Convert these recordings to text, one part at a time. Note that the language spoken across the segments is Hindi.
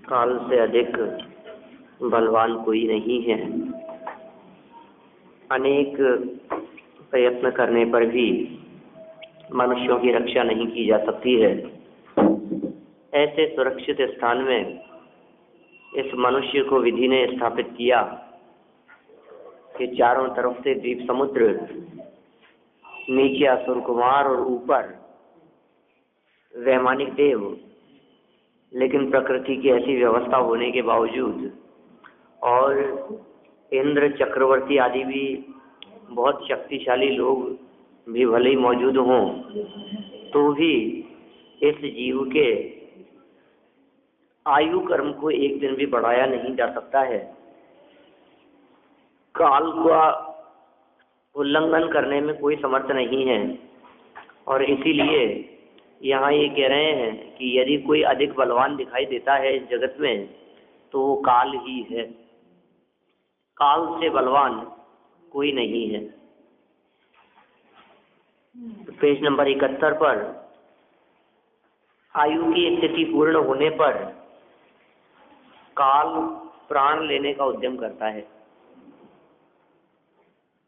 काल से अधिक बलवान कोई नहीं है। अनेक प्रयत्न करने पर भी मनुष्यों की रक्षा नहीं की जा सकती है। ऐसे सुरक्षित स्थान में इस मनुष्य को विधि ने स्थापित किया कि चारों तरफ से द्वीप समुद्र, नीचे असुर कुमार और ऊपर वैमानिक देव, लेकिन प्रकृति की ऐसी व्यवस्था होने के बावजूद और इंद्र चक्रवर्ती आदि भी बहुत शक्तिशाली लोग भी भले ही मौजूद हों, तो भी इस जीव के आयु कर्म को एक दिन भी बढ़ाया नहीं जा सकता है। काल का उल्लंघन करने में कोई समर्थ नहीं है। और इसीलिए यहाँ ये कह रहे हैं कि यदि कोई अधिक बलवान दिखाई देता है इस जगत में तो वो काल ही है। काल से बलवान कोई नहीं है। पेज नंबर 71 पर आयु की स्थिति पूर्ण होने पर काल प्राण लेने का उद्यम करता है।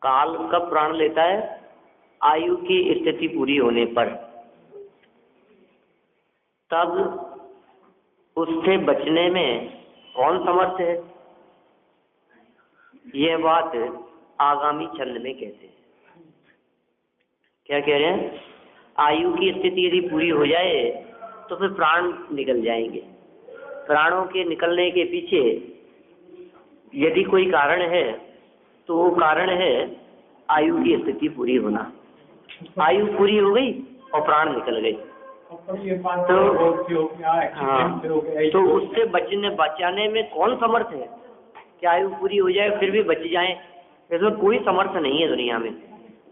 काल कब प्राण लेता है? आयु की स्थिति पूरी होने पर। तब उससे बचने में कौन समर्थ है? यह बात आगामी छंद में कहते हैं। क्या कह रहे हैं? आयु की स्थिति यदि पूरी हो जाए तो फिर प्राण निकल जाएंगे। प्राणों के निकलने के पीछे यदि कोई कारण है तो वो कारण है आयु की स्थिति पूरी होना। आयु पूरी हो गई और प्राण निकल गए तो उससे बचाने में कौन समर्थ है कि आयु पूरी हो जाए फिर भी बच जाए? इसमें कोई समर्थ नहीं है दुनिया में।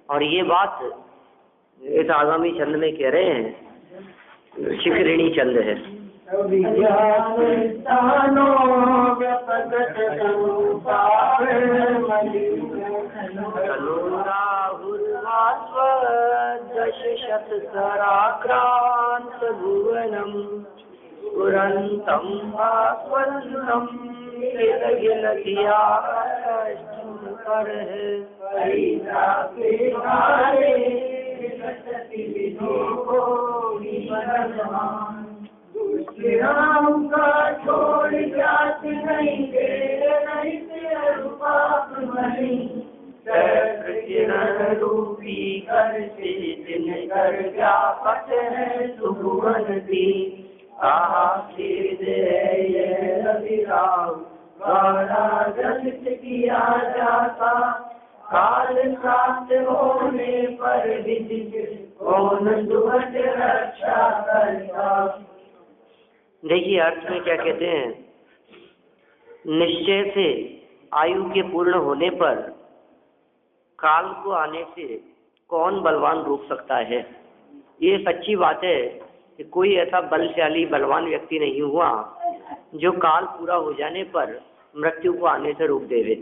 और ये बात इस आगामी छंद में कह रहे हैं। शिखरिणी छंद है। दशशतसराक्रांत भुवनम पुरंतम भास्वरम कर राम का छोड़ जाति नहीं दे नहीं किरण रूपी कर से दिन कर व्यापक है सुभुवन दी। ये रविराम द्वारा जनित किया जाता काल प्राप्त होने पर विधि कौन दुष्ट रक्षा करता। देखिए अर्थ में क्या कहते हैं। निश्चय से आयु के पूर्ण होने पर काल को आने से कौन बलवान रोक सकता है? ये सच्ची बात है कि कोई ऐसा बलशाली बलवान व्यक्ति नहीं हुआ जो काल पूरा हो जाने पर मृत्यु को आने से रोक देवे।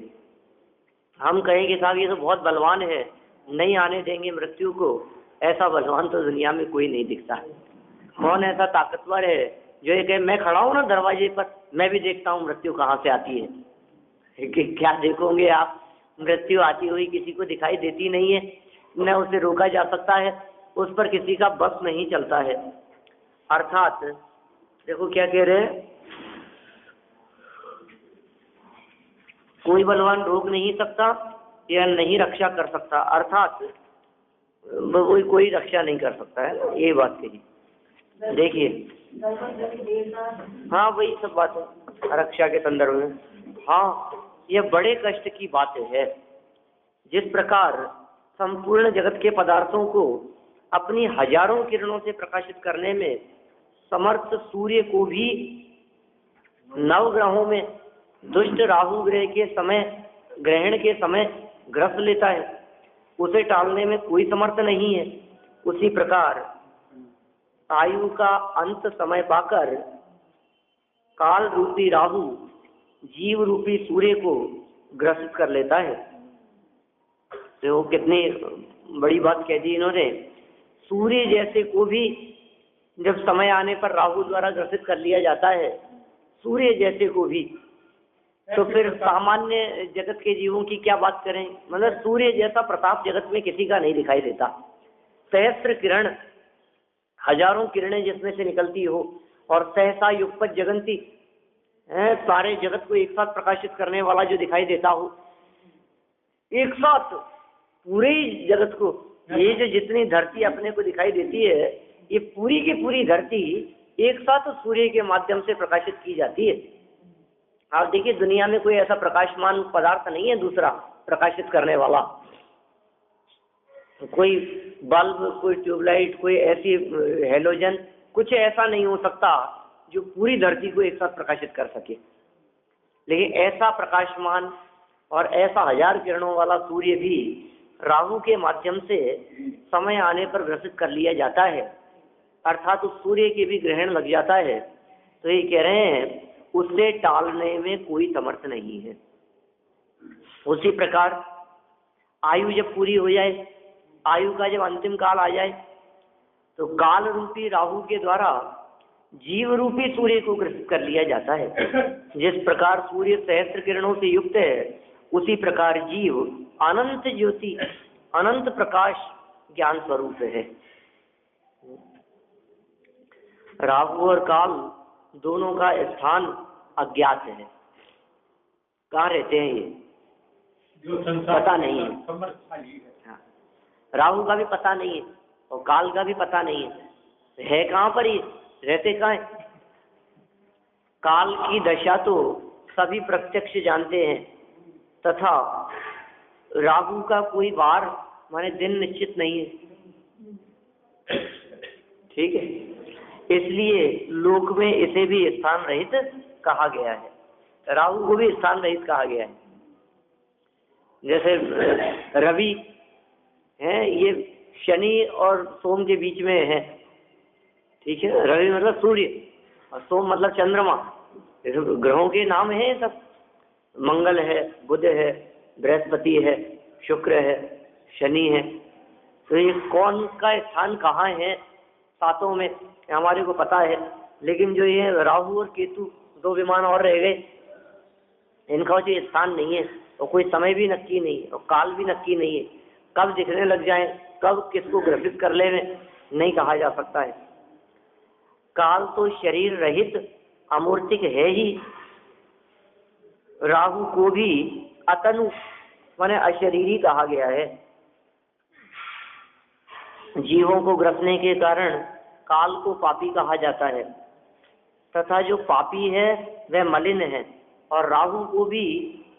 हम कहेंगे साहब ये तो बहुत बलवान है, नहीं आने देंगे मृत्यु को। ऐसा बलवान तो दुनिया में कोई नहीं दिखता। कौन ऐसा ताकतवर है जो ये कहे मैं खड़ा हूँ ना दरवाजे पर, मैं भी देखता हूँ मृत्यु कहाँ से आती है। क्या देखोगे आप? मृत्यु आती हुई किसी को दिखाई देती नहीं है, न उसे रोका जा सकता है, उस पर किसी का बस नहीं चलता है। अर्थात देखो क्या कह रहे हैं, कोई बलवान रोक नहीं सकता या नहीं रक्षा कर सकता। अर्थात कोई रक्षा नहीं कर सकता है, ये बात कही। देखिए हाँ वही सब बात है रक्षा के संदर्भ में। हाँ यह बड़े कष्ट की बात है। जिस प्रकार संपूर्ण जगत के पदार्थों को अपनी हजारों किरणों से प्रकाशित करने में समर्थ सूर्य को भी नवग्रहों में दुष्ट राहु ग्रहण के समय ग्रस्त लेता है, उसे टालने में कोई समर्थ नहीं है। उसी प्रकार आयु का अंत समय पाकर काल रूपी राहु जीव रूपी सूर्य को ग्रसित कर लेता है। तो कितनी बड़ी बात कह दी इन्होंने। सूर्य जैसे को भी जब समय आने पर राहु द्वारा ग्रसित कर लिया जाता है, सूर्य जैसे को भी, तो फिर सामान्य जगत के जीवों की क्या बात करें। मतलब सूर्य जैसा प्रताप जगत में किसी का नहीं दिखाई देता। सहस्त्र किरण, हजारों किरणें जिसमें से निकलती हो, और सहसा युगपत जगंती, सारे जगत को एक साथ प्रकाशित करने वाला जो दिखाई देता हो, एक साथ पूरे ही जगत को, ये जो जितनी धरती अपने को दिखाई देती है, ये पूरी की पूरी धरती एक साथ सूर्य के माध्यम से प्रकाशित की जाती है। आप देखिए दुनिया में कोई ऐसा प्रकाशमान पदार्थ नहीं है दूसरा प्रकाशित करने वाला। कोई बल्ब, कोई ट्यूबलाइट, कोई ऐसी हेलोजन, कुछ ऐसा नहीं हो सकता जो पूरी धरती को एक साथ प्रकाशित कर सके। लेकिन ऐसा प्रकाशमान और ऐसा हजार किरणों वाला सूर्य भी राहु के माध्यम से समय आने पर ग्रसित कर लिया जाता है, अर्थात उस सूर्य के भी ग्रहण लग जाता है। तो ये कह रहे हैं उसे टालने में कोई समर्थ नहीं है। उसी प्रकार आयु जब पूरी हो जाए, आयु का जब अंतिम काल आ जाए, तो काल रूपी राहु के द्वारा जीव रूपी सूर्य को ग्रसित कर लिया जाता है। जिस प्रकार सूर्य सहस्त्र किरणों से युक्त है, उसी प्रकार जीव अनंत ज्योति, अनंत प्रकाश ज्ञान स्वरूप है। राहु और काल दोनों का स्थान अज्ञात है। कहाँ रहते हैं ये पता नहीं है। हाँ। राहु का भी पता नहीं है और काल का भी पता नहीं है कहाँ पर, ये रहते कहाँ है। काल की दशा तो सभी प्रत्यक्ष जानते हैं, तथा राहु का कोई वार माने दिन निश्चित नहीं है। ठीक है, इसलिए लोक में इसे भी स्थान रहित कहा गया है, राहु को भी स्थान रहित कहा गया है। जैसे रवि है, ये शनि और सोम के बीच में है। ठीक है, रवि मतलब सूर्य और सोम मतलब चंद्रमा। ग्रहों के नाम है सब, मंगल है, बुध है, बृहस्पति है, शुक्र है, शनि है। तो ये कौन का स्थान कहाँ है सातों में हमारे को पता है, लेकिन जो ये राहु और केतु दो विमान और रह गए, इनका जो स्थान नहीं है और कोई समय भी नक्की नहीं है और काल भी नक्की नहीं है। कब दिखने लग जाए, कब किसको ग्रसित कर ले नहीं कहा जा सकता है। काल तो शरीर रहित अमूर्तिक है ही, राहु को भी अतनु माने अशरीरी कहा गया है। जीवों को ग्रसने के कारण काल को पापी कहा जाता है, तथा जो पापी है वह मलिन है, और राहु को भी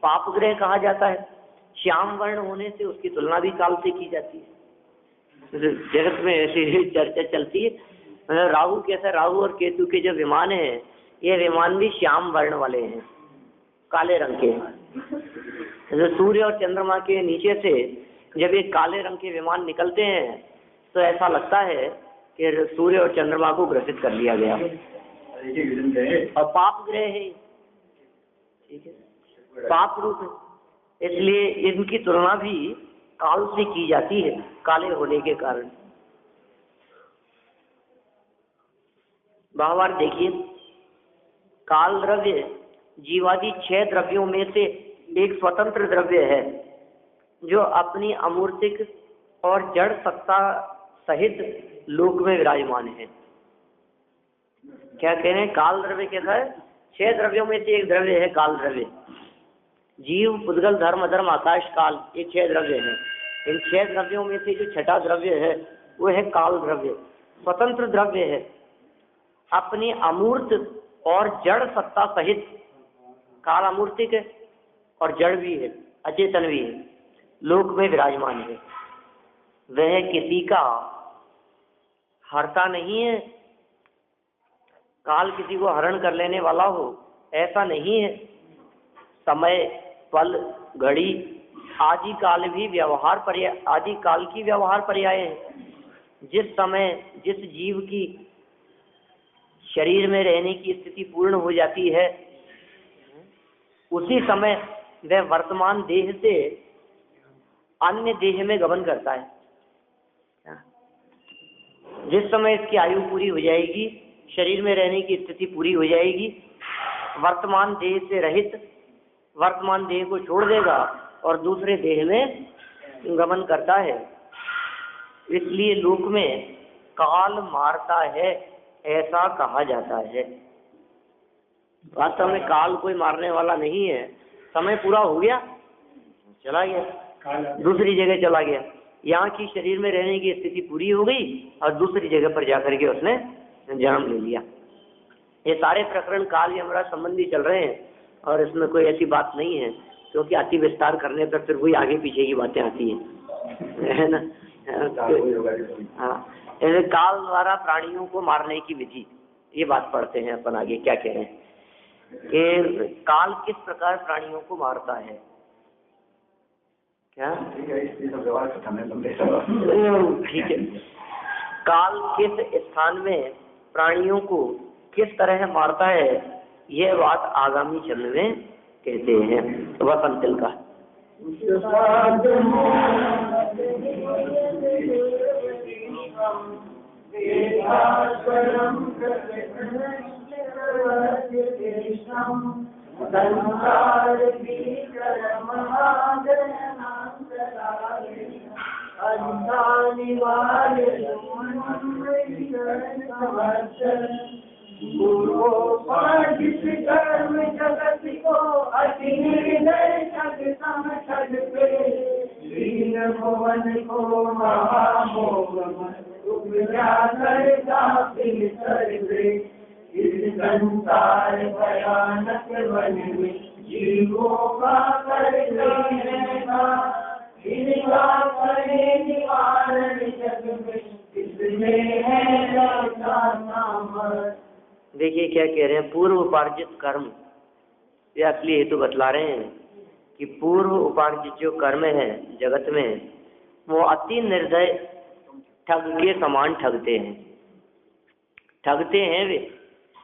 पाप ग्रह कहा जाता है। श्याम वर्ण होने से उसकी तुलना भी काल से की जाती है। जगत में ऐसी चर्चा चलती है। राहु कैसा, राहु और केतु के जो विमान है, ये विमान भी श्याम वर्ण वाले हैं, काले रंग के। तो सूर्य और चंद्रमा के नीचे से जब ये काले रंग के विमान निकलते हैं, तो ऐसा लगता है कि सूर्य और चंद्रमा को ग्रसित कर लिया गया। और पाप ग्रह है, ठीक है, पाप रूप है, इसलिए इनकी तुलना भी काल से की जाती है, काले होने के कारण। भावार्थ देखिए, काल द्रव्य जीवादि 6 द्रव्यों में से एक स्वतंत्र द्रव्य है, जो अपनी अमूर्तिक और जड़ सत्ता सहित लोक में विराजमान है। क्या कह रहे हैं, काल द्रव्य कैसा है? 6 द्रव्यों में से एक द्रव्य है काल द्रव्य। जीव, पुद्गल, धर्म, अधर्म, आकाश, काल, ये 6 द्रव्य हैं। इन 6 द्रव्यों में से जो छठा द्रव्य है वो है काल द्रव्य। स्वतंत्र द्रव्य है, अपनी अमूर्त और जड़ सत्ता सहित। काल अमूर्तिक है और जड़ भी है, अचेतन भी है, लोक में विराजमान है। वह किसी का हरता नहीं है। काल किसी को हरण कर लेने वाला हो ऐसा नहीं है। समय, पल, घड़ी आदि काल भी व्यवहार पर्याय, आदि काल की व्यवहार पर्याय है। जिस समय जिस जीव की शरीर में रहने की स्थिति पूर्ण हो जाती है, उसी समय वह वर्तमान देह से अन्य देह में गमन करता है। जिस समय इसकी आयु पूरी हो जाएगी, शरीर में रहने की स्थिति पूरी हो जाएगी, वर्तमान देह से रहित वर्तमान देह को छोड़ देगा और दूसरे देह में गमन करता है। इसलिए लोक में काल मारता है ऐसा कहा जाता है। वास्तव में काल कोई मारने वाला नहीं है। समय पूरा हो गया, चला गया, दूसरी जगह चला गया। यहाँ की शरीर में रहने की स्थिति पूरी हो गई और दूसरी जगह पर जाकर के उसने जन्म ले लिया। ये सारे प्रकरण काल यमराज संबंधी चल रहे हैं और इसमें कोई ऐसी बात नहीं है, क्योंकि अति विस्तार करने पर फिर कोई आगे पीछे की बातें आती हैं, है ना। हाँ, ऐसे काल द्वारा प्राणियों को मारने की विधि, ये बात पढ़ते हैं अपन आगे क्या कह रहे हैं कि काल किस प्रकार प्राणियों को मारता है। क्या ठीक है, काल किस स्थान में प्राणियों को किस तरह मारता है, यह बात आगामी चरण में कहते हैं। वसंतिल का कर्म जगत को अति भुवन को महामोह इस संसार भयानक वन में जीवों का इनका करे निवारण जग में इसमें है नाम। देखिए क्या कह रहे हैं, पूर्व उपार्जित कर्म, ये असली हेतु बतला रहे हैं कि पूर्व उपार्जित जो कर्म है जगत में, वो अति निर्दय ठग के समान ठगते हैं। ठगते हैं वे,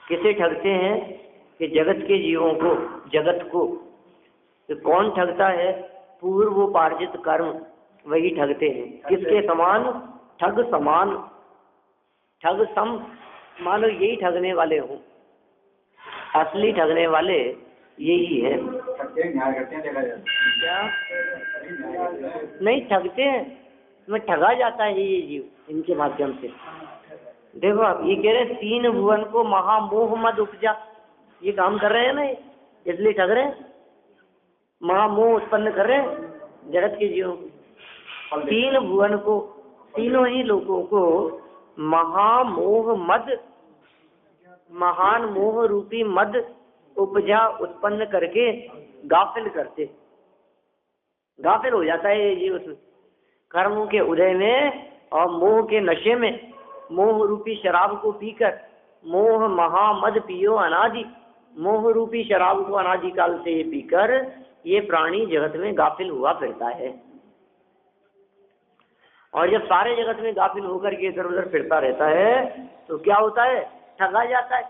किसे ठगते हैं कि जगत के जीवों को, जगत को। तो कौन ठगता है? पूर्व उपार्जित कर्म, वही ठगते हैं। किसके समान? ठग समान, ठग सम, मानो यही ठगने वाले हों। असली ठगने वाले यही है। क्या नहीं ठगते हैं, इसमें ठगा जाता है ये जीव इनके माध्यम से। देखो आप ये कह रहे हैं, तीन भुवन को महामोह मद उपजा, ये काम कर रहे हैं ना, इसलिए ठग रहे हैं, महामोह उत्पन्न कर रहे हैं जगत के जीवों को। तीन भुवन को, तीनों ही लोगों को महामोह मद, महान मोह रूपी मद उपजा उत्पन्न करके गाफिल करते, गाफिल हो जाता है ये जीव उसमें, कर्मों के उदय में और मोह के नशे में। मोह रूपी शराब को पीकर, मोह महामद पियो अनादि, मोह रूपी शराब को अनादि काल से पीकर ये प्राणी जगत में गाफिल हुआ फिरता है। और जब सारे जगत में गाफिल होकर के इधर उधर फिरता रहता है तो क्या होता है? ठगा जाता है।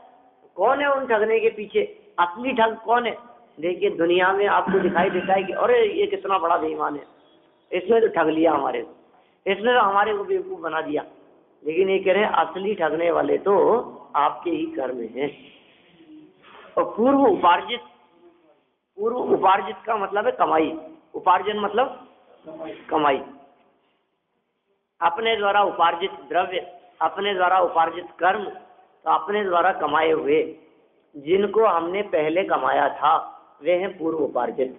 कौन है उन ठगने के पीछे? असली ठग कौन है? देखिए दुनिया में आपको दिखाई देता है कि अरे ये कितना बड़ा बेईमान है, इसने तो ठग लिया हमारे को, इसने तो हमारे को बेवकूफ बना दिया। लेकिन ये कह रहे हैं असली ठगने वाले तो आपके ही कर्म हैं। और पूर्व उपार्जित, पूर्व उपार्जित का मतलब है कमाई, उपार्जन मतलब कमाई। अपने द्वारा उपार्जित द्रव्य, अपने द्वारा उपार्जित कर्म, तो अपने द्वारा कमाए हुए जिनको हमने पहले कमाया था वे हैं पूर्व उपार्जित।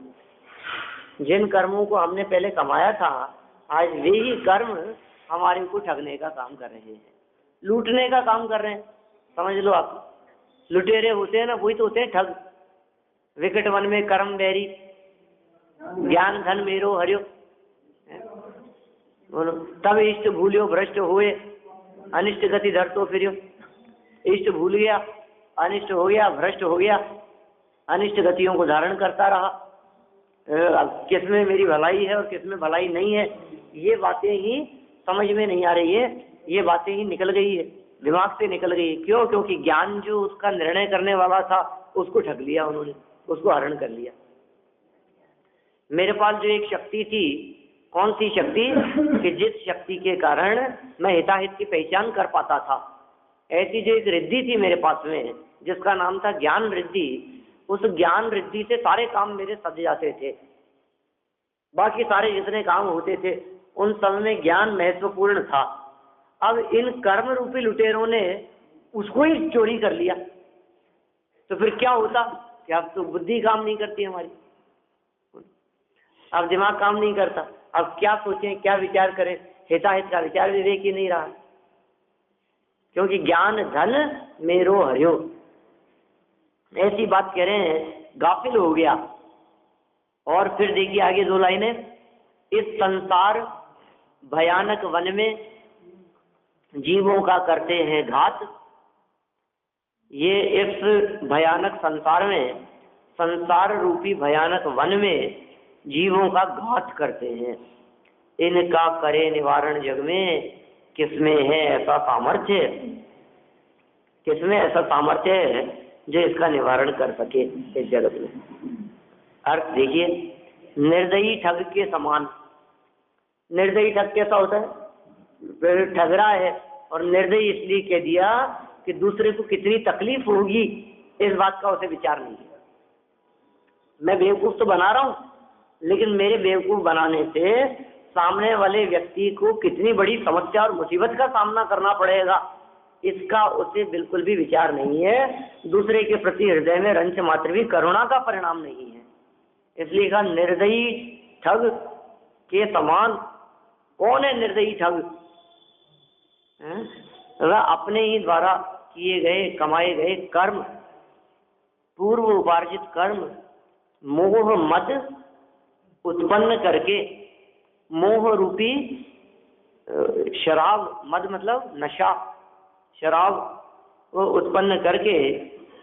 जिन कर्मों को हमने पहले कमाया था, आज वे ही कर्म हमारे को ठगने का काम कर रहे हैं, लूटने का काम कर रहे हैं। समझ लो आप, लुटेरे होते हैं ना, वही तो होते हैं ठग। विकट वन में कर्म बैरी, ज्ञान धन मेरो हरियो, बोलो तब इष्ट भूलियो भ्रष्ट हुए, अनिष्ट गति धर तो फिरियो। इष्ट भूल गया, अनिष्ट हो गया, भ्रष्ट हो गया, अनिष्ट गतियों को धारण करता रहा। किसमें मेरी भलाई है और किसमें भलाई नहीं है, ये बातें ही समझ में नहीं आ रही है, ये बातें ही निकल गई है, दिमाग से निकल गई है। क्यों? क्योंकि ज्ञान जो उसका निर्णय करने वाला था उसको ठग लिया उन्होंने, उसको हरण कर लिया। मेरे पास जो एक शक्ति थी, कौन सी शक्ति? कि जिस शक्ति के कारण मैं हिताहित की पहचान कर पाता था, ऐसी जो एक रिद्धि थी मेरे पास में जिसका नाम था ज्ञान रिद्धि, उस ज्ञान रिद्धि से सारे काम मेरे सज जाते थे। बाकी सारे जितने काम होते थे उन सब में ज्ञान महत्वपूर्ण था। अब इन कर्म रूपी लुटेरों ने उसको ही चोरी कर लिया, तो फिर क्या होता कि अब तो बुद्धि काम नहीं करती हमारी, अब दिमाग काम नहीं करता, अब क्या सोचें, क्या विचार करें, हिताहित का विचार विवेक ही नहीं रहा, क्योंकि ज्ञान धन मेरो हरियो, ऐसी बात कह रहे हैं, गाफिल हो गया। और फिर देखिए आगे 2 लाइनें, इस संसार भयानक वन में जीवों का करते हैं घात। ये इस भयानक संसार में, संसार रूपी भयानक वन में जीवों का घात करते हैं। इनका करे निवारण जग में, किसमें है ऐसा सामर्थ्य, किसमें ऐसा सामर्थ्य है जो इसका निवारण कर सके इस जगत में। अर्थ देखिए, निर्दयी ठग के समान। निर्दयी ठग कैसा होता है? ठग रहा है और निर्दयी इसलिए कह दिया कि दूसरे को कितनी तकलीफ होगी इस बात का उसे विचार नहीं है। मैं बेवकूफ तो बना रहा हूं, लेकिन मेरे बेवकूफ बनाने से सामने वाले व्यक्ति को कितनी बड़ी समस्या और मुसीबत का सामना करना पड़ेगा, इसका उसे बिल्कुल भी विचार नहीं है। दूसरे के प्रति हृदय में रंच मात्र भी करुणा का परिणाम नहीं है। इसलिए कहा निर्दयी ठग के समान। कौन है निर्दयी ठग? अपने ही द्वारा किए गए, कमाए गए कर्म, पूर्व उपार्जित कर्म, मोह मद उत्पन्न करके, मोह रूपी शराब, मद मतलब नशा, शराब को उत्पन्न करके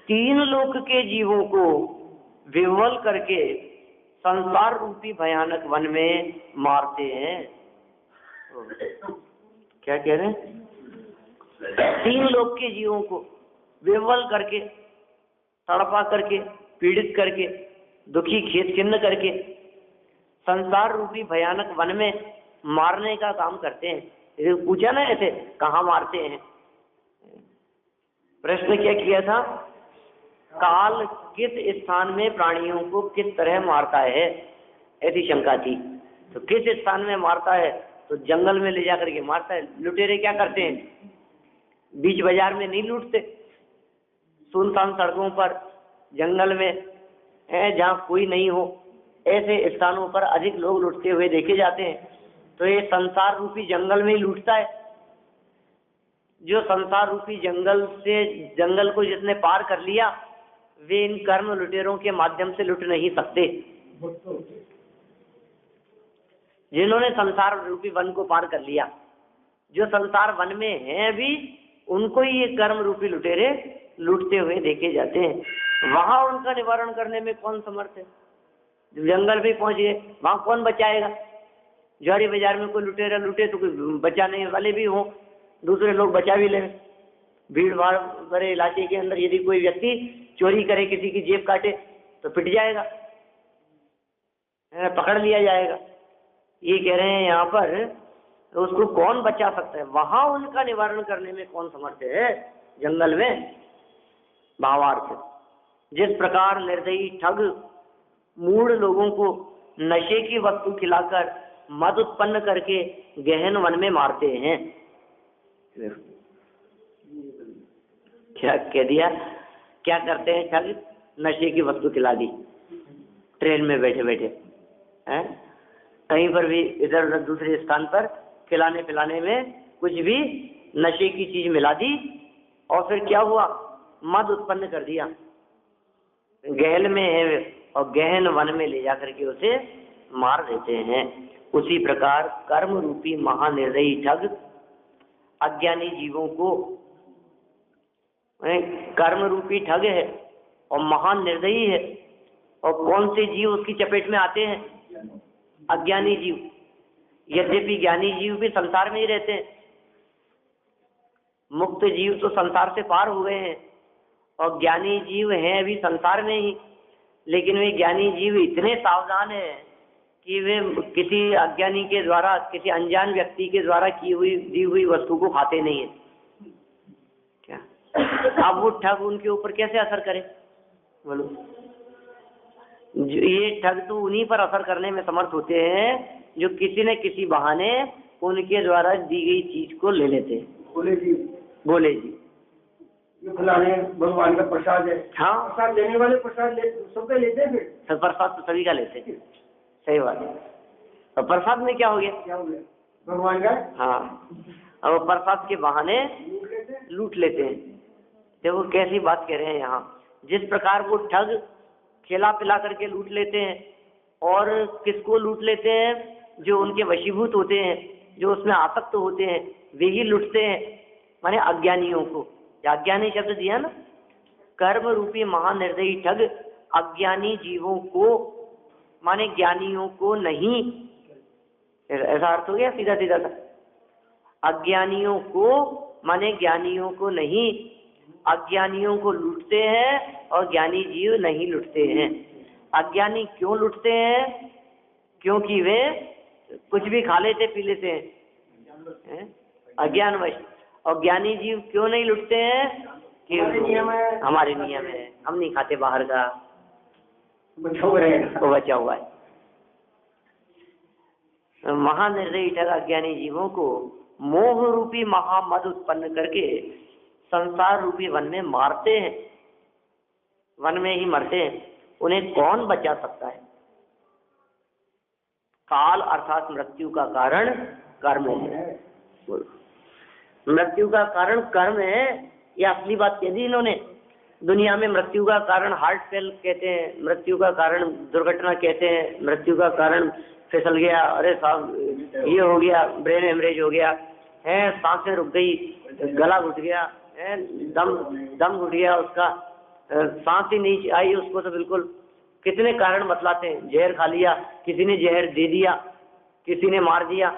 3 लोक के जीवों को विह्वल करके संसार रूपी भयानक वन में मारते हैं। क्या कह रहे हैं? 3 लोक के जीवों को विह्वल करके, तड़पा करके, पीड़ित करके, दुखी खेत खिन्न करके संसार रूपी भयानक वन में मारने का काम करते हैं। पूछा ना ऐसे कहाँ मारते हैं? प्रश्न क्या किया था? काल किस स्थान में प्राणियों को किस तरह मारता है, ऐसी शंका थी। तो किस स्थान में मारता है? तो जंगल में ले जाकर के मारता है। लुटेरे क्या करते हैं? बीच बाजार में नहीं लूटते, सुनसान सड़कों पर, जंगल में, जहाँ कोई नहीं हो, ऐसे स्थानों पर अधिक लोग लूटते हुए देखे जाते हैं। तो ये संसार रूपी जंगल में ही लूटता है। जो संसार रूपी जंगल से, जंगल को जिसने पार कर लिया, वे इन कर्म लुटेरों के माध्यम से लुट नहीं सकते। जिन्होंने संसार रूपी वन को पार कर लिया, जो संसार वन में हैं अभी, उनको ही ये कर्म रूपी लुटेरे लूटते हुए देखे जाते हैं। वहां उनका निवारण करने में कौन समर्थ है? जंगल में पहुंच गए, वहां कौन बचाएगा? जौहरी बाजार में कोई लुटेरा लूटे तो कोई बचाने वाले भी हों, दूसरे लोग बचा भी लें। भीड़ भाड़ भरे इलाके के अंदर यदि कोई व्यक्ति चोरी करे, किसी की जेब काटे, तो पिट जाएगा, पकड़ लिया जाएगा। ये कह रहे हैं यहाँ पर, तो उसको कौन बचा सकता है? वहां उनका निवारण करने में कौन समर्थ है? जंगल में। भावार्थ, जिस प्रकार निर्दयी ठग मूढ़ लोगों को नशे की वस्तु खिलाकर मद उत्पन्न करके गहन वन में मारते हैं। क्या कह दिया? क्या करते हैं ठग? नशे की वस्तु खिला दी, ट्रेन में बैठे बैठे, कहीं पर भी इधर उधर दूसरे स्थान पर खिलाने पिलाने में कुछ भी नशे की चीज मिला दी, और फिर क्या हुआ? मद उत्पन्न कर दिया। गहन में है और गहन वन में ले जाकर के उसे मार देते हैं। उसी प्रकार कर्म रूपी महानिर्दयी ठग अज्ञानी जीवों को, कर्म रूपी ठग है, और महान निर्दयी है। और कौन से जीव उसकी चपेट में आते हैं? अज्ञानी जीव। यद्यपि ज्ञानी जीव भी संसार में ही रहते हैं, मुक्त जीव तो संसार से पार हुए हैं, और ज्ञानी जीव हैं अभी संसार में ही। लेकिन वे ज्ञानी जीव इतने सावधान हैं कि वे किसी अज्ञानी के द्वारा, किसी अनजान व्यक्ति के द्वारा दी हुई वस्तु को खाते नहीं है। क्या अब वो ठग उनके ऊपर कैसे असर करे? बोलो। ये ठग तो उन्हीं पर असर करने में समर्थ होते हैं जो किसी न किसी बहाने उनके द्वारा दी गई चीज को ले लेते हैं। बोले जी ये फलाने भगवान का प्रसाद है। हाँ, प्रसाद लेने वाले प्रसाद सबका लेते हैं। फिर प्रसाद तो सभी का लेते हैं, सही बात है। और प्रसाद में क्या हो गया? भगवान का। हाँ, और प्रसाद के बहाने लूट लेते हैं। देखो कैसी बात कह रहे हैं यहाँ। जिस प्रकार वो ठग खिला पिला करके लूट लेते हैं, और किसको लूट लेते हैं? जो उनके वशीभूत होते हैं, जो उसमें आसक्त होते हैं, वे ही लूटते हैं, माने अज्ञानियों को। अज्ञानी शब्द दिया ना, कर्म रूपी महानिर्दयी ठग अज्ञानी जीवों को, माने ज्ञानियों को नहीं। ऐसा अर्थ हो गया सीधा सीधा सा। अज्ञानियों को माने ज्ञानियों को नहीं, अज्ञानियों को लूटते हैं और ज्ञानी जीव नहीं लूटते हैं। अज्ञानी क्यों लूटते हैं? क्योंकि वे कुछ भी खा लेते पी लेते हैं, अज्ञानवश। और ज्ञानी जीव क्यों नहीं लूटते हैं? कि हमारे नियम है, हम नहीं खाते बाहर का, वो बचा हुआ है। महानिर्दयी ठग अज्ञानी जीवों को मोह रूपी महामद उत्पन्न करके संसार रूपी वन में मारते हैं, वन में ही मरते हैं। उन्हें कौन बचा सकता है? काल अर्थात मृत्यु का कारण कर्म है। मृत्यु का कारण कर्म है, यह असली बात कह दी इन्होंने। दुनिया में मृत्यु का कारण हार्ट फेल कहते हैं, मृत्यु का कारण दुर्घटना कहते हैं, मृत्यु का कारण फिसल गया, अरे साहब ये हो गया, ब्रेन हेमरेज हो गया है, सांसें रुक गई, गला घुट गया है, दम घुट गया, उसका सांस ही नहीं आई उसको, तो बिल्कुल कितने कारण बतलाते हैं। जहर खा लिया, किसी ने जहर दे दिया, किसी ने मार दिया।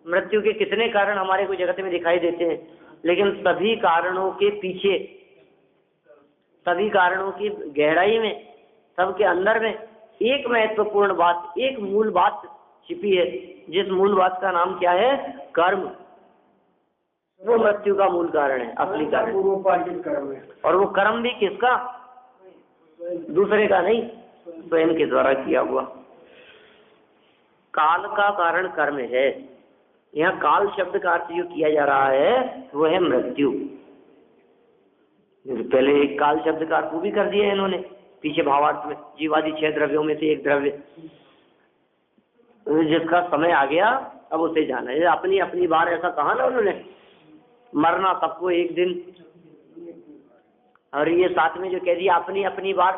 मृत्यु के कितने कारण हमारे को जगत में दिखाई देते हैं। लेकिन सभी कारणों के पीछे, सभी कारणों की गहराई में, सबके अंदर में एक महत्वपूर्ण बात, एक मूल बात छिपी है, जिस मूल बात का नाम क्या है? कर्म। वो मृत्यु का मूल कारण है, असली कारण। और वो कर्म भी किसका? दूसरे का नहीं, स्वयं के द्वारा किया हुआ। काल का कारण कर्म है। यहाँ काल शब्द का अर्थ जो किया जा रहा है वो है मृत्यु। पहले एक काल शब्द का अर्थ वो भी कर दिया है इन्होंने पीछे भावार्थ में। जीवादि 6 द्रव्यों में से एक द्रव्य जिसका समय आ गया अब उसे जाना है। अपनी अपनी बार ऐसा कहा ना उन्होंने, मरना सबको एक दिन। और ये साथ में जो कह दिया अपनी अपनी बार,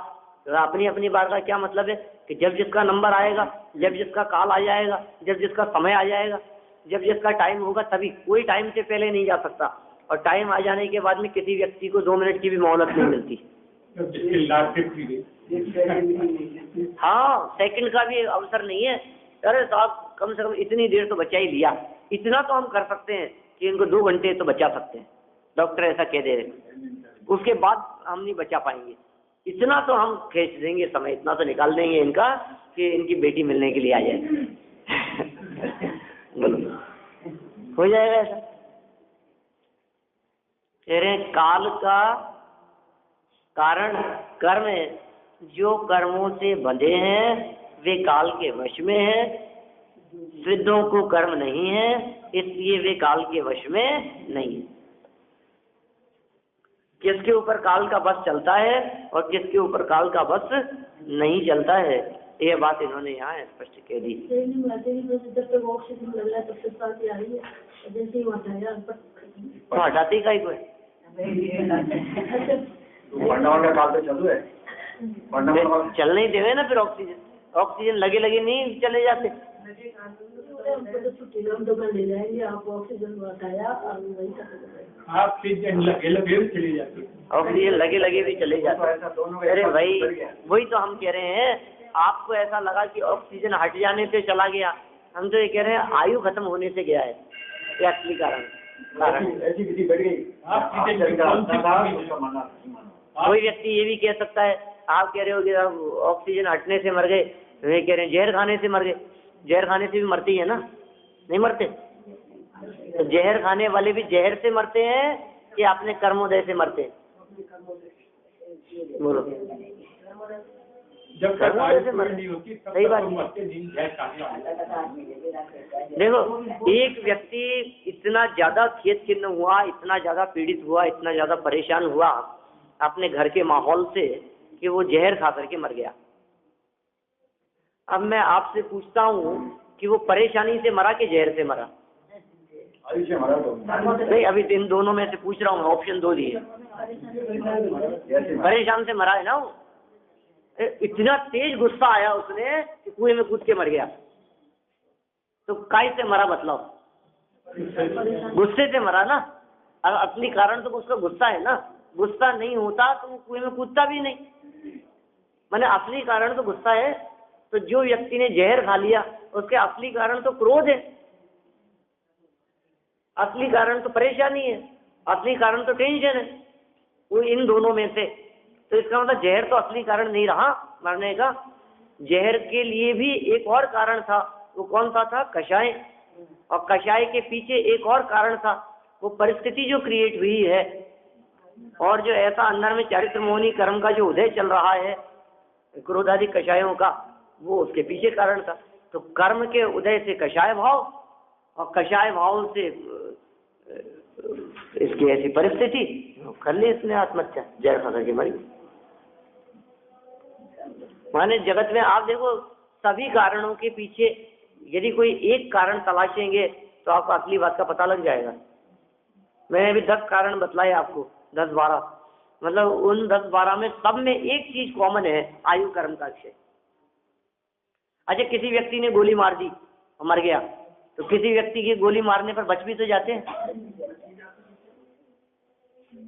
अपनी अपनी बार का क्या मतलब है? कि जब जिसका नंबर आएगा, जब जिसका काल आ जाएगा, जब जिसका समय आ जाएगा, जब जिसका टाइम होगा, तभी। कोई टाइम से पहले नहीं जा सकता। और टाइम आ जाने के बाद में किसी व्यक्ति को 2 मिनट की भी मोहलत नहीं मिलती। हाँ, सेकंड का भी अवसर नहीं है। अरे साहब कम से कम इतनी देर तो बचा ही लिया, इतना तो हम कर सकते हैं कि इनको 2 घंटे तो बचा सकते हैं। डॉक्टर ऐसा कह दे रहे, उसके बाद हम नहीं बचा पाएंगे। इतना तो हम खींच देंगे समय, इतना तो निकाल देंगे इनका कि इनकी बेटी मिलने के लिए आ जाए। बोलो, हो जाएगा ऐसा? कह रहे काल का कारण कर्म है। जो कर्मों से बंधे हैं वे काल के वश में हैं। सिद्धों को कर्म नहीं है, इसलिए वे काल के वश में नहीं है। किसके ऊपर काल का बस चलता है और किसके ऊपर काल का बस नहीं चलता है, ये बात इन्होंने यहाँ स्पष्ट कह दी। तो हटाती का ही कोई चल नहीं देवे ना, फिर ऑक्सीजन लगे लगे नहीं चले जाते। हमको तो छुट्टी हम तो कर ले जाएंगे, आप ऑक्सीजन बताया और वही ऑक्सीजन लगे लगे भी चली जाती है। ऑक्सीजन लगे लगे भी चले जाते ऐसा दोनों हैं। अरे भाई वही तो हम कह रहे हैं, आपको ऐसा लगा कि ऑक्सीजन हट जाने से चला गया, हम तो ये कह रहे हैं आयु खत्म होने से गया है, ये असली कारण। ऐसी विधि बढ़ गई। कोई व्यक्ति ये भी कह सकता है, आप कह रहे हो कि ऑक्सीजन हटने से मर गए, वे कह रहे हैं जहर खाने से मर गए। जहर खाने से भी मरती है ना, नहीं मरते? तो जहर खाने वाले भी जहर से मरते हैं कि अपने कर्मोदय से मरते हैं? बोलो। जब तक आयु पूरी नहीं होती तब सही तक बात वो मरते नहीं, जहर खाने वाले। देखो, एक व्यक्ति इतना ज्यादा खेद खिन्न हुआ, इतना ज्यादा पीड़ित हुआ, इतना ज्यादा परेशान हुआ अपने घर के माहौल से कि वो जहर खा करके मर गया। अब मैं आपसे पूछता हूँ कि वो परेशानी से मरा कि जहर से मरा? आयु से मरा तो नहीं, अभी इन दोनों में से पूछ रहा हूँ, ऑप्शन दो दिए। परेशान से मरा है ना वो। इतना तेज गुस्सा आया उसने कि कुएं में कूद के मर गया। तो काय से मरा बतलाओ? गुस्से से मरा ना। अब असली कारण तो उसका गुस्सा है ना। गुस्सा नहीं होता तो वो कुएं में कूदता भी नहीं। मैंने असली कारण तो गुस्सा है। तो जो व्यक्ति ने जहर खा लिया उसके असली कारण तो क्रोध है, असली कारण तो परेशानी है, असली कारण तो टेंशन है। वो इन दोनों में से, तो इसका मतलब जहर तो असली कारण नहीं रहा मरने का। जहर के लिए भी एक और कारण था। वो कौन सा था? कषाय। और कषाय के पीछे एक और कारण था, वो परिस्थिति जो क्रिएट हुई है और जो ऐसा अंदर में चारित्र मोहनी कर्म का जो उदय चल रहा है क्रोधादि कषायों का, वो उसके पीछे कारण था। तो कर्म के उदय से कषाय भाव और कषाय भाव से इसकी ऐसी परिस्थिति कर ली इसने आत्महत्या, जहर खा करके मरी। माने जगत में आप देखो, सभी कारणों के पीछे यदि कोई एक कारण तलाशेंगे तो आपको असली बात का पता लग जाएगा। मैंने अभी 10 कारण बतलाए आपको, 10-12, मतलब उन 10-12 में सब में एक चीज कॉमन है, आयु कर्म का क्षय। अच्छा, किसी व्यक्ति ने गोली मार दी और मर गया, तो किसी व्यक्ति की गोली मारने पर बच भी तो जाते हैं।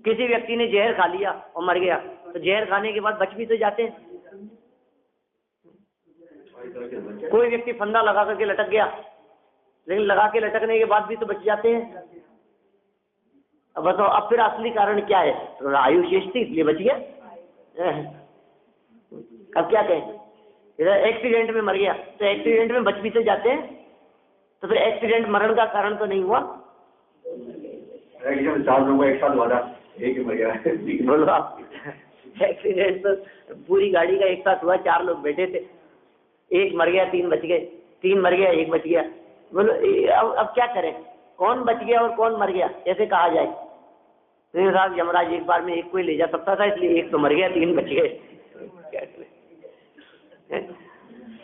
किसी व्यक्ति ने जहर खा लिया और मर गया, तो जहर खाने के बाद बच भी तो जाते हैं। कोई व्यक्ति फंदा लगा करके लटक गया, लेकिन लगा के लटकने के बाद भी तो बच जाते हैं। अब बताओ, अब फिर असली कारण क्या है? तो आयु शेष थी इसलिए बच गया। अब क्या कहें? एक्सीडेंट में मर गया, तो एक्सीडेंट में बच भी तो जाते हैं। तो फिर एक्सीडेंट मरण का कारण तो नहीं हुआ। 4 लोगों एक साथ हुआ था, एक ही मर गया। बोलो आप, एक्सीडेंट तो पूरी गाड़ी का एक साथ हुआ, 4 लोग बैठे थे, एक मर गया 3 बच गए, 3 मर गया 1 बच गया। बोलो अब क्या करें? कौन बच गया और कौन मर गया कैसे कहा जाए? तो साहब, यमराज एक बार में एक को ही ले जा सकता था, इसलिए एक तो मर गया 3 बच गए।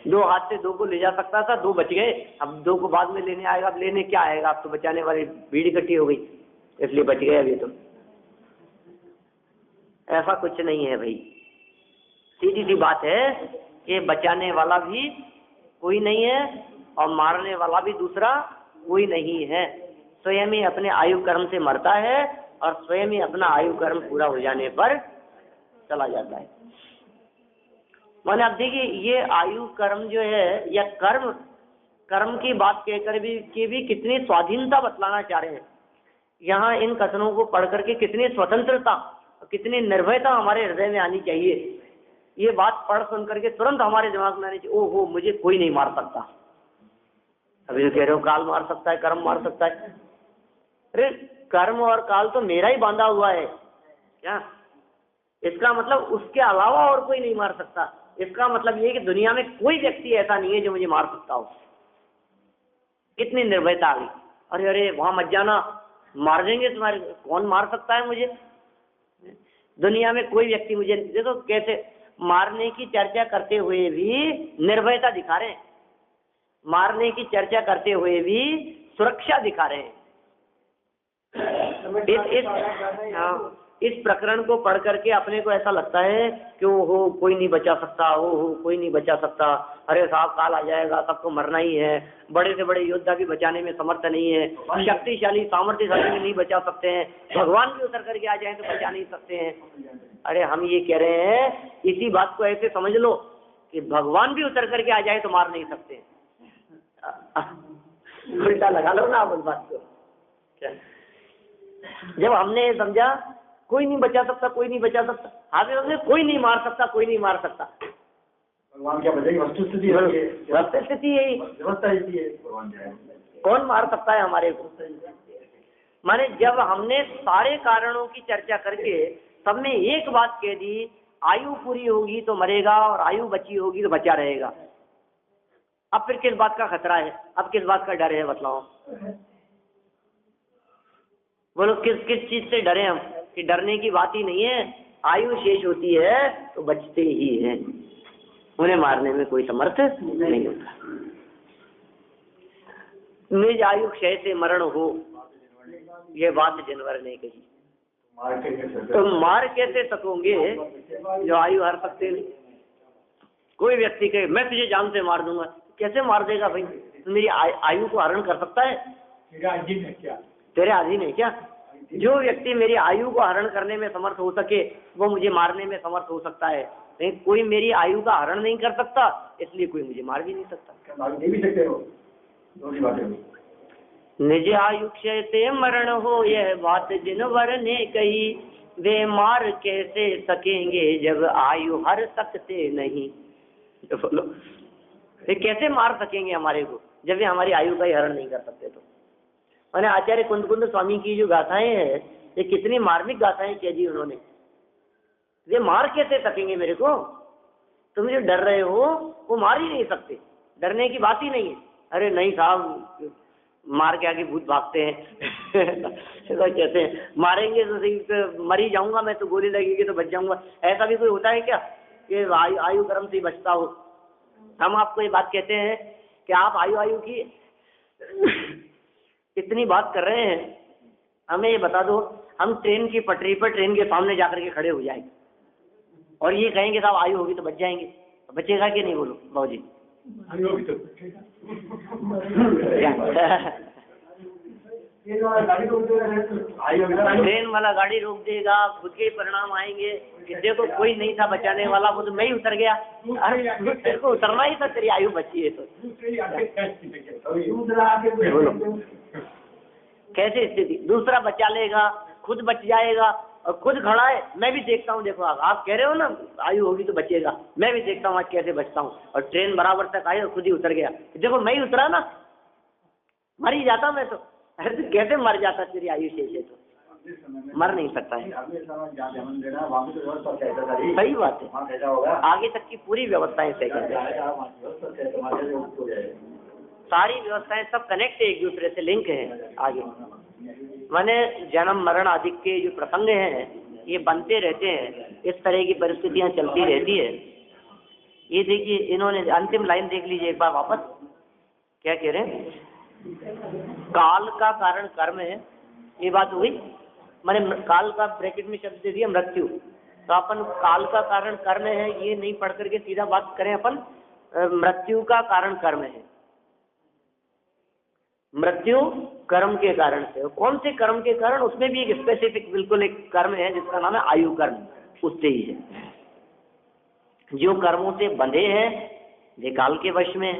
2 हाथ से 2 को ले जा सकता था, 2 बच गए। अब 2 को बाद में लेने आएगा, अब लेने क्या आएगा? अब तो बचाने वाली भीड़ इकट्ठी हो गई, इसलिए बच गए अभी। तो ऐसा कुछ नहीं है भाई, सीधी सी बात है कि बचाने वाला भी कोई नहीं है और मारने वाला भी दूसरा कोई नहीं है। स्वयं ही अपने आयु कर्म से मरता है और स्वयं ही अपना आयु कर्म पूरा हो जाने पर चला जाता है। माने आप देखिए, ये आयु कर्म जो है या कर्म की बात कहकर भी कितनी स्वाधीनता बतलाना चाह रहे हैं। यहाँ इन कथनों को पढ़ करके कितनी स्वतंत्रता, कितनी निर्भयता हमारे हृदय में आनी चाहिए। ये बात पढ़ सुन करके तुरंत हमारे दिमाग में आनी चाहिए, ओहो मुझे कोई नहीं मार सकता। अभी जो कह रहे हो काल मार सकता है, कर्म मार सकता है। अरे कर्म और काल तो मेरा ही बांधा हुआ है क्या? इसका मतलब उसके अलावा और कोई नहीं मार सकता। इसका मतलब ये कि दुनिया में कोई व्यक्ति ऐसा नहीं है जो मुझे मार सकता हो। कितनी निर्भयता आ गई। अरे अरे वहां मत जाना, मार देंगे तुम्हारे। कौन मार सकता है मुझे? दुनिया में कोई व्यक्ति मुझे, देखो कैसे मारने की चर्चा करते हुए भी निर्भयता दिखा रहे हैं, मारने की चर्चा करते हुए भी सुरक्षा दिखा रहे हैं। इस प्रकरण को पढ़ करके अपने को ऐसा लगता है कि वो हो कोई नहीं बचा सकता, वो हो कोई नहीं बचा सकता, अरे साहब काल आ जाएगा, सबको मरना ही है, बड़े से बड़े योद्धा भी बचाने में समर्थ नहीं है, शक्तिशाली सामर्थ्यशाली भी नहीं बचा सकते हैं, भगवान भी उतर करके आ जाए तो बचा नहीं सकते हैं। अरे हम ये कह रहे हैं, इसी बात को ऐसे समझ लो कि भगवान भी उतर करके आ जाए तो मार नहीं सकते। उल्टा लगा लो ना आप उस बात को। जब हमने समझा कोई नहीं बचा सकता, कोई नहीं बचा सकता, आगे हमने कोई नहीं मार सकता, कोई नहीं मार सकता, भगवान क्या बचेगी? वस्तुस्थिति यही व्यवस्था ऐसी है, भगवान क्या है? कौन मार सकता है हमारे को? माने जब हमने सारे कारणों की चर्चा करके सब में एक बात कह दी, आयु पूरी होगी तो मरेगा और आयु बची होगी तो बचा रहेगा। अब फिर किस बात का खतरा है? अब किस बात का डर है? बतलाओ, बोलो किस किस चीज से डरे हम? कि डरने की बात ही नहीं है, आयु शेष होती है तो बचते ही हैं, उन्हें मारने में कोई समर्थ नहीं होता। निज आयु क्षय से मरण हो, ये बात जानवर ने कही। तो मार कैसे सकोगे जो आयु हार सकते नहीं? कोई व्यक्ति कहे मैं तुझे जान से मार दूंगा, कैसे मार देगा भाई? तो मेरी आयु को हरण कर सकता है? तेरे अधीन है क्या? जो व्यक्ति मेरी आयु को हरण करने में समर्थ हो सके वो मुझे मारने में समर्थ हो सकता है, लेकिन कोई मेरी आयु का हरण नहीं कर सकता, इसलिए कोई मुझे मार भी नहीं सकता। भी सकते हो, दोनों बातें। निज आयु क्षय से मरण हो, यह बात जिनवर ने कही, वे मार कैसे सकेंगे जब आयु हर सकते नहीं। तो बोलो वे कैसे मार सकेंगे हमारे को जब वे हमारी आयु का ही हरण नहीं कर सकते? तो मैंने आचार्य कुंद स्वामी की जो गाथाएं हैं, ये कितनी मार्मिक गाथाएं कह दी उन्होंने। वे मार कैसे सकेंगे मेरे को? तुम जो डर रहे हो वो मार ही नहीं सकते, डरने की बात ही नहीं है। अरे नहीं साहब, मार के आगे भूत भागते हैं तो कहते हैं मारेंगे तो सही, तो मर ही जाऊंगा मैं, तो गोली लगेगी तो बच जाऊंगा। ऐसा भी कोई होता है क्या कि आयु कर्म से ही बचता हो? हम आपको ये बात कहते हैं कि आप आयु की इतनी बात कर रहे हैं, हमें ये बता दो, हम ट्रेन की पटरी पर ट्रेन के सामने जाकर के खड़े हो जाएंगे और ये कहेंगे साहब आयु होगी तो बच जाएंगे, तो बचेगा कि नहीं? बोलो बाबूजी। ट्रेन वाला गाड़ी रोक देगा, खुद के परिणाम आएंगे कि देखो कोई नहीं था बचाने वाला, वो तो मैं ही उतर गया। अरे तेरे को उतरना ही था, तेरी आयु बची है तो। बोलो कैसे स्थिति? दूसरा बचा लेगा, खुद बच जाएगा और खुद खड़ा है। मैं भी देखता हूँ, देखो आप कह रहे हो ना आयु होगी तो बचेगा, मैं भी देखता हूँ आज कैसे बचता हूँ। और ट्रेन बराबर तक आई और खुद ही उतर गया, देखो मैं ही उतरा ना, मर ही जाता मैं तो। अरे तो कैसे मर जाता? तेरी आयु शेष है तो मर नहीं सकता है। सही बात है, आगे तक की पूरी व्यवस्थाएं सही कर दें, सारी व्यवस्थाएं सब कनेक्ट है, एक दूसरे से लिंक है। आगे माने जन्म मरण आदि के जो प्रसंग हैं ये बनते रहते हैं, इस तरह की परिस्थितियां चलती रहती है। ये देखिए इन्होंने अंतिम लाइन देख लीजिए एक बार वापस, क्या कह रहे हैं? काल का कारण कर्म है, ये बात हुई। माने काल का ब्रैकेट में शब्द दे दिया मृत्यु, तो अपन काल का कारण कर्म है ये नहीं पढ़ करके सीधा बात करें अपन मृत्यु का कारण कर्म है। मृत्यु कर्म के कारण से, कौन से कर्म के कारण? उसमें भी एक स्पेसिफिक बिल्कुल एक कर्म है जिसका नाम है आयु कर्म, उससे ही है। जो कर्मों से बंधे हैं वे काल के वश में है।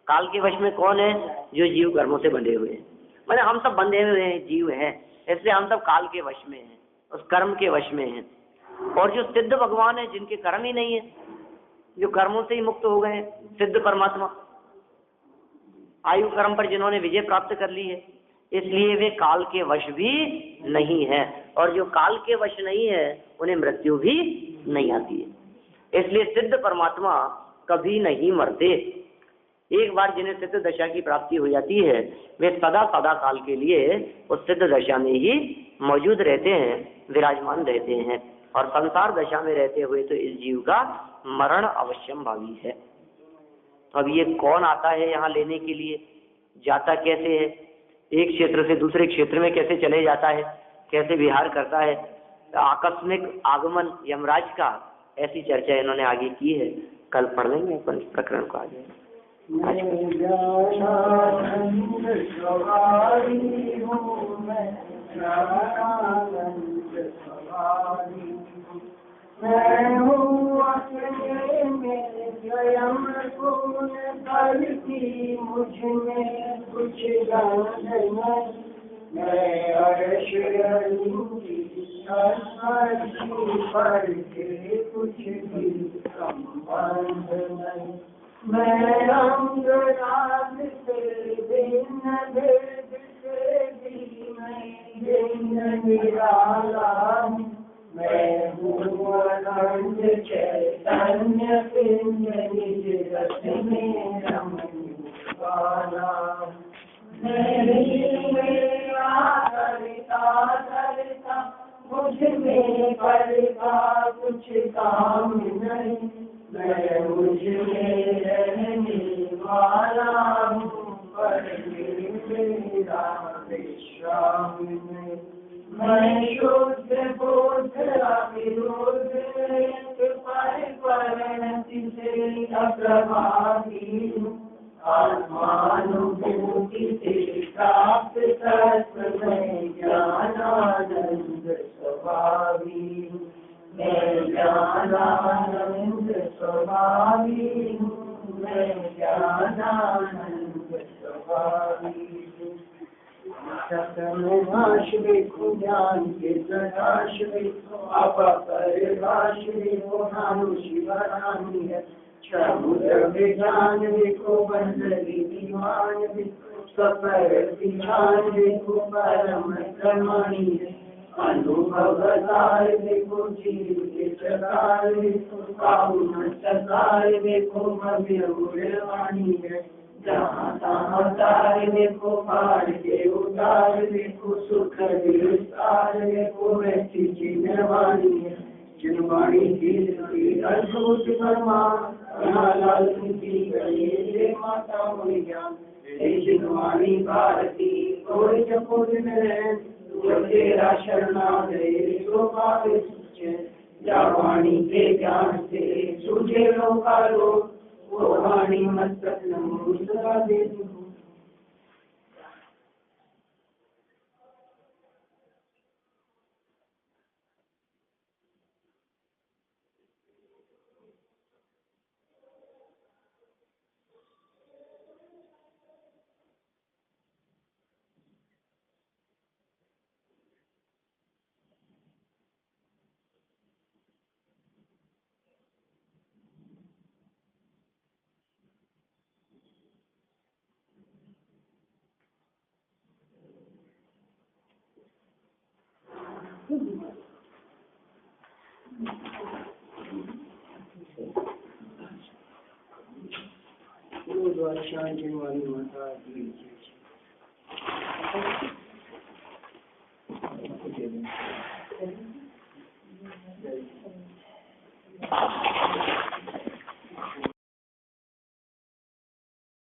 काल के वश में कौन है? जो जीव कर्मों से बंधे हुए हैं। मैंने हम सब बंधे हुए हैं, जीव हैं, इसलिए हम सब काल के वश में हैं, उस कर्म के वश में हैं। और जो सिद्ध भगवान है जिनके कर्म ही नहीं है, जो कर्मों से ही मुक्त हो गए हैं, सिद्ध परमात्मा, आयु कर्म पर जिन्होंने विजय प्राप्त कर ली है, इसलिए वे काल के वश भी नहीं है। और जो काल के वश नहीं है उन्हें मृत्यु भी नहीं आती है। इसलिए सिद्ध परमात्मा कभी नहीं मरते। एक बार जिन्हें सिद्ध दशा की प्राप्ति हो जाती है वे सदा सदा काल के लिए उस सिद्ध दशा में ही मौजूद रहते हैं, विराजमान रहते हैं। और संसार दशा में रहते हुए तो इस जीव का मरण अवश्यम भावी है। अब ये कौन आता है यहाँ लेने के लिए, जाता कैसे है, एक क्षेत्र से दूसरे क्षेत्र में कैसे चले जाता है, कैसे विहार करता है, आकस्मिक आगमन यमराज का, ऐसी चर्चा इन्होंने आगे की है। कल पढ़ लेंगे अपन इस प्रकरण को आगे। मैं हूँ अपने में स्वयं गुण करती, मुझ में कुछ गंध नहीं। मैं अर्श पर के कुछ भी संबंध नहीं। मैं रंग राग से भिन्न भेद से भी मैं निराला हूँ। मैं हूँ अनंत चैतन्य पिंड निज रस में रमने वाला। मेरा करता मुझ में करता कुछ काम नहीं। मैं मुझ में रहने वाला हूँ, पर मेरा विश्राम नहीं। मैं शुद्ध बोध अविरोध परिणति से अप्रभावी हूँ। आत्मानुभूति से प्राप्त तत्व में ज्ञानानंद स्वभावी हूँ। मैं ज्ञानानंद स्वभावी हूँ। मैं ज्ञानानंद स्वभावी हूँ। नाश देखो ज्ञान के प्रकाश देखो, अपरिभाष देखो नानु शिवरानी है। समुद्र विज्ञान देखो बंदरी दीवान देखो, सफर विज्ञान देखो परम क्रमणी है। अनुभव सार देखो जीव के चकार देखो, काउन चकार देखो भव्य उड़वाणी है। जहाँ तहाँ तार देखो पार के उतार देखो, सुख विस्तार देखो वैसी चिन्हवाणी है। चिन्हवाणी की अद्भुत परमात्मा लाल की गणेश माता हुई ज्ञान। चिन्हवाणी भारती कोई जपुर में जो तेरा शरणागत सो पावे सुचे। जा वाणी के ज्ञान से सूझे लोकालोक, वो वाणी मस्तक नमो सदा दे दो। शांति वाली माता की